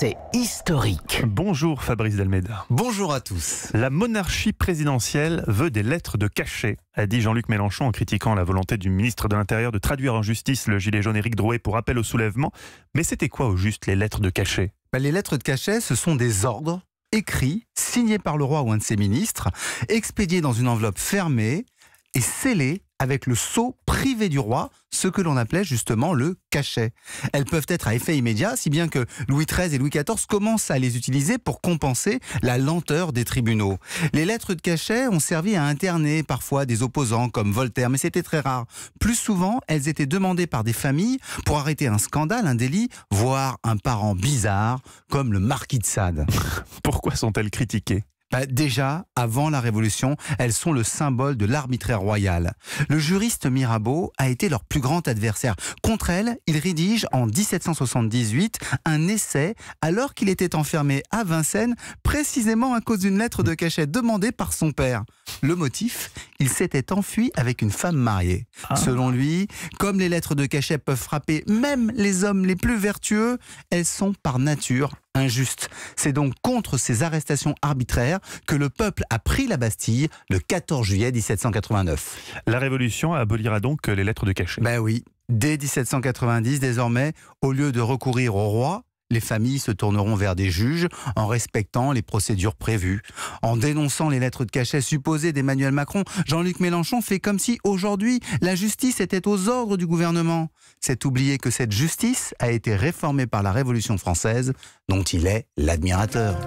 c'est historique. Bonjour Fabrice Delmeda. Bonjour à tous. La monarchie présidentielle veut des lettres de cachet, a dit Jean-Luc Mélenchon en critiquant la volonté du ministre de l'Intérieur de traduire en justice le gilet jaune Éric Drouet pour appel au soulèvement. Mais c'était quoi au juste les lettres de cachet ? Les lettres de cachet, ce sont des ordres écrits, signés par le roi ou un de ses ministres, expédiés dans une enveloppe fermée et scellés avec le sceau privé du roi, ce que l'on appelait justement le cachet. Elles peuvent être à effet immédiat, si bien que Louis XIII et Louis XIV commencent à les utiliser pour compenser la lenteur des tribunaux. Les lettres de cachet ont servi à interner parfois des opposants comme Voltaire, mais c'était très rare. Plus souvent, elles étaient demandées par des familles pour arrêter un scandale, un délit, voire un parent bizarre comme le marquis de Sade. Pourquoi sont-elles critiquées ? Déjà, avant la Révolution, elles sont le symbole de l'arbitraire royal. Le juriste Mirabeau a été leur plus grand adversaire. Contre elles, il rédige en 1778 un essai alors qu'il était enfermé à Vincennes, précisément à cause d'une lettre de cachet demandée par son père. Le motif, il s'était enfui avec une femme mariée. Selon lui, comme les lettres de cachet peuvent frapper même les hommes les plus vertueux, elles sont par nature injustes. C'est donc contre ces arrestations arbitraires que le peuple a pris la Bastille le 14 juillet 1789. La Révolution abolira donc les lettres de cachet. Oui, dès 1790, désormais, au lieu de recourir au roi, les familles se tourneront vers des juges en respectant les procédures prévues. En dénonçant les lettres de cachet supposées d'Emmanuel Macron, Jean-Luc Mélenchon fait comme si aujourd'hui la justice était aux ordres du gouvernement. C'est oublier que cette justice a été réformée par la Révolution française dont il est l'admirateur.